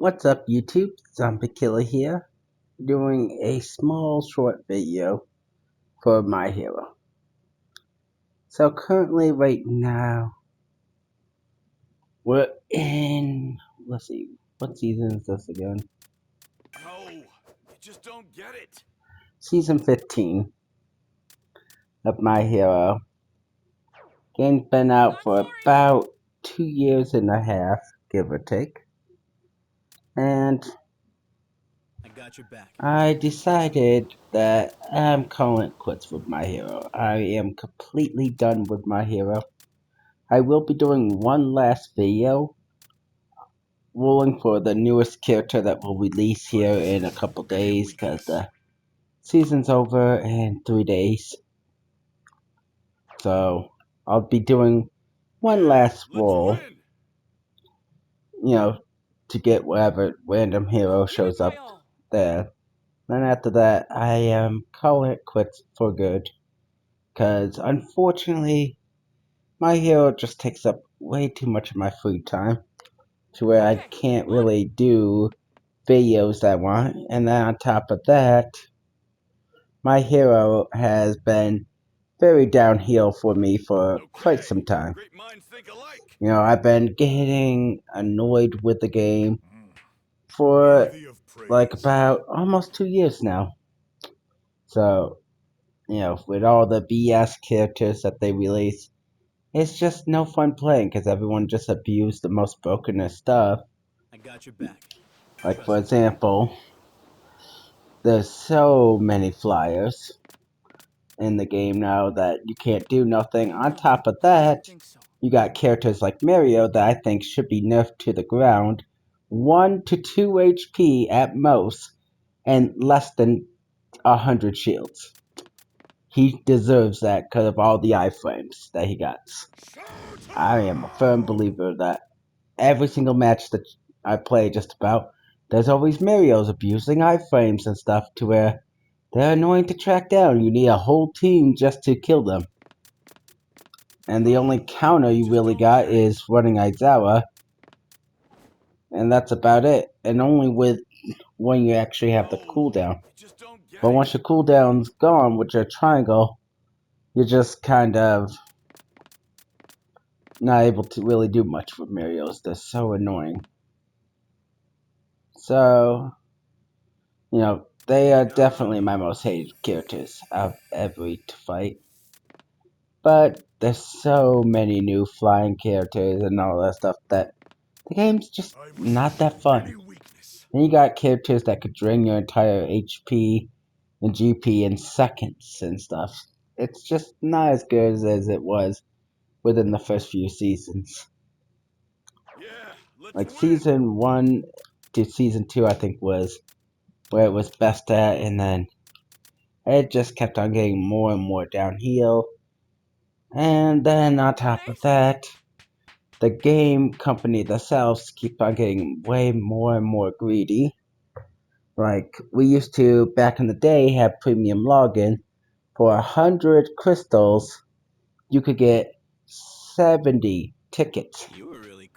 What's up YouTube? Zombie Killer here, doing a small short video for My Hero. So currently right now, we're in, let's see, what season is this again? No, you just don't get it. Season 15 of My Hero. Game's been out for about 2 years and a half, give or take. And I got your back. I decided that I'm calling it quits with My Hero. I am completely done with My Hero. I will be doing one last video ruling for the newest character that will release here in a couple days because the season's over in 3 days. So I'll be doing one last Let's roll, win. to get whatever random hero shows up there. Then after that, I am calling it quits for good because unfortunately, My Hero just takes up way too much of my free time to where I can't really do videos I want. And then on top of that, My Hero has been very downhill for me for quite some time. Great minds think alike. I've been getting annoyed with the game for Worthy of like praise. about almost 2 years now. So, with all the BS characters that they release, it's just no fun playing because everyone just abused the most brokenest stuff. I got your back. Like, for example, there's so many flyers in the game now that you can't do nothing. On top of that, you got characters like Mario that I think should be nerfed to the ground. 1 to 2 HP at most, and less than 100 shields. He deserves that because of all the iframes that he got. I am a firm believer that every single match that I play just about, there's always Mario's abusing iframes and stuff to where they're annoying to track down. You need a whole team just to kill them. And the only counter you really got is running Aizawa. And that's about it. And only with when you actually have the cooldown. But once your cooldown's gone with your triangle, you're just kind of not able to really do much with Mario's. They're so annoying. So, they are definitely my most hated characters I've ever to fight. But there's so many new flying characters and all that stuff that the game's just not that fun. Then you got characters that could drain your entire HP and GP in seconds and stuff. It's just not as good as it was within the first few seasons. Like season 1 to season 2 I think was where it was best at, and then it just kept on getting more and more downhill. And then on top of that, the game company themselves keep on getting way more and more greedy. Like, we used to, back in the day, have premium login. For 100 crystals, you could get 70 tickets.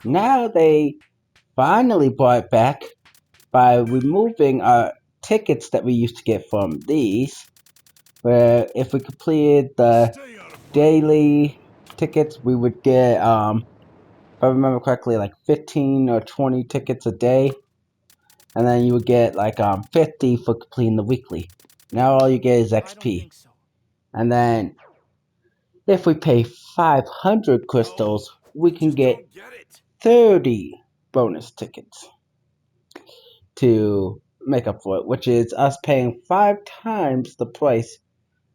Now they finally brought it back by removing our tickets that we used to get from these, where if we completed the daily tickets, we would get, if I remember correctly, like 15 or 20 tickets a day. And then you would get like 50 for completing the weekly. Now all you get is XP. And then if we pay 500 crystals, we can get 30 bonus tickets to make up for it, which is us paying 5 times the price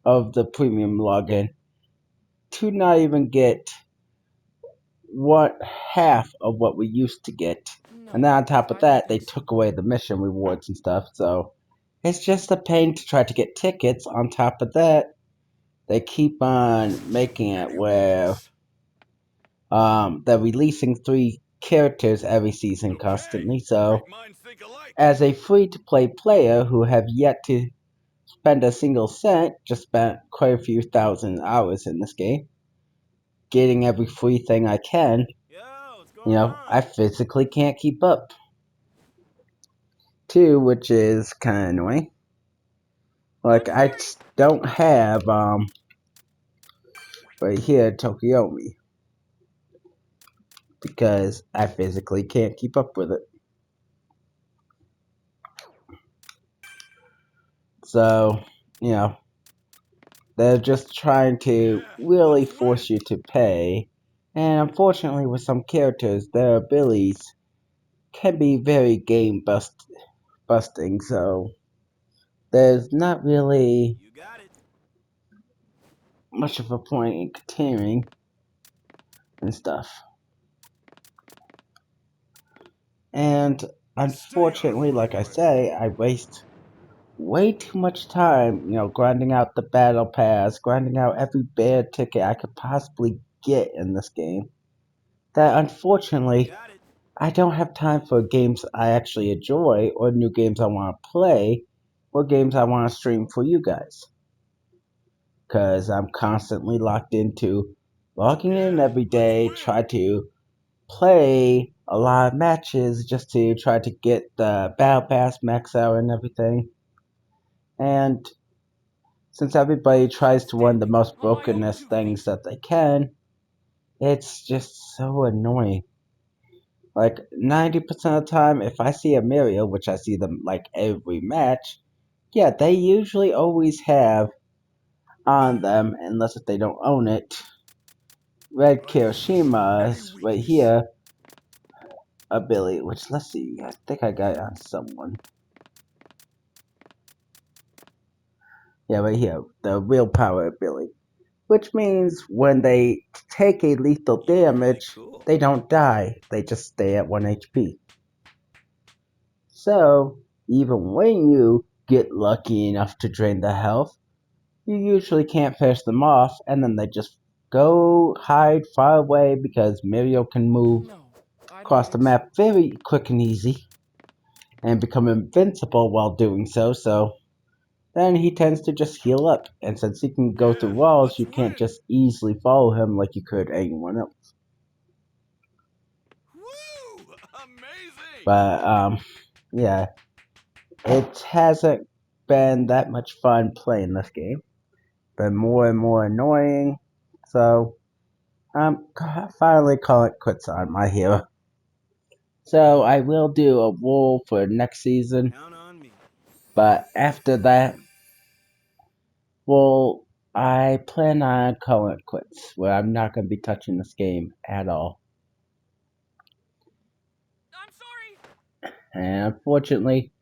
of the premium login to not even get half of what we used to get. And then on top of that, they took away the mission rewards and stuff, so it's just a pain to try to get tickets. On top of that, they keep on making it where they're releasing 3 characters every season constantly. So, as a free-to-play player who have yet to spend a single cent, just spent quite a few thousand hours in this game, getting every free thing I can, I physically can't keep up. too, which is kind of annoying. Like I don't have right here Tokiomi because I physically can't keep up with it. So, you know, they're just trying to Yeah, really let's win. force you to pay. And unfortunately, with some characters, their abilities can be very busting. So there's not really You got it. much of a point in continuing and stuff. And Stay out of unfortunately, my like I way. say, I waste way too much time, grinding out the battle pass, grinding out every bear ticket I could possibly get in this game. That You unfortunately, got it. I don't have time for games I actually enjoy, or new games I want to play, or games I want to stream for you guys. Because I'm constantly locked into logging in Yeah, every let's day, win. try to play a lot of matches just to try to get the battle pass max out and everything. And since everybody tries to win the Outstanding. most On my own brokenest 2 things feet. that they can, it's just so annoying. Like 90% of the time, if I see a Mirio, which I see them like every match, yeah, they usually always have on them, unless if they don't own it, Red I didn't see any Kirishima's right weakness. here ability, which let's see, I think I got it on someone. Yeah, right here, the real power ability. Which means when they take a lethal You're really damage, cool. they don't die, they just stay at 1 HP. So, even when you get lucky enough to drain their health, you usually can't finish them off, and then they just go hide far away because Mario can move No, I don't across the think so. map very quick and easy and become invincible while doing so, so then he tends to just heal up, and since he can go through Yeah, walls, let's you can't win. just easily follow him like you could anyone else. Woo! Amazing. But, yeah, it hasn't been that much fun playing this game. Been more and more annoying, so I'm finally calling it quits on My Hero. So I will do a wool for next season, Count on me. but after that, well, I plan on calling it quits, where I'm not going to be touching this game at all. I'm sorry. And unfortunately,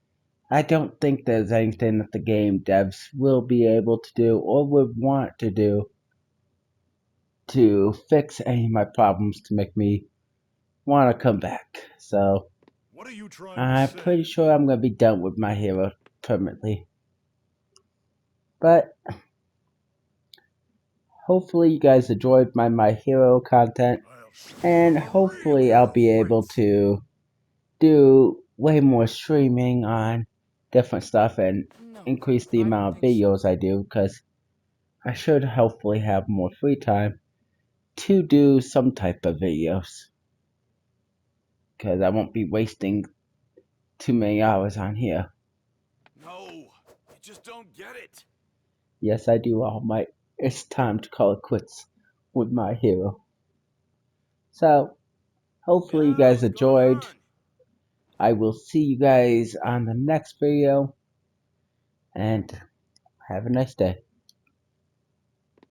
I don't think there's anything that the game devs will be able to do or would want to do to fix any of my problems to make me want to come back. So What are you trying to I'm say? pretty sure I'm going to be done with My Hero permanently. But hopefully you guys enjoyed My Hero content, I'll show you and how a real hopefully I'll hero be able fights. to do way more streaming on different stuff and No, increase the I don't amount of think so. videos I do, because I should hopefully have more free time to do some type of videos, because I won't be wasting too many hours on here. No, you just don't get it. Yes, I do, All Might. It's time to call it quits with My Hero. So, hopefully you Yeah, guys who's gonna enjoyed. run? I will see you guys on the next video, and have a nice day.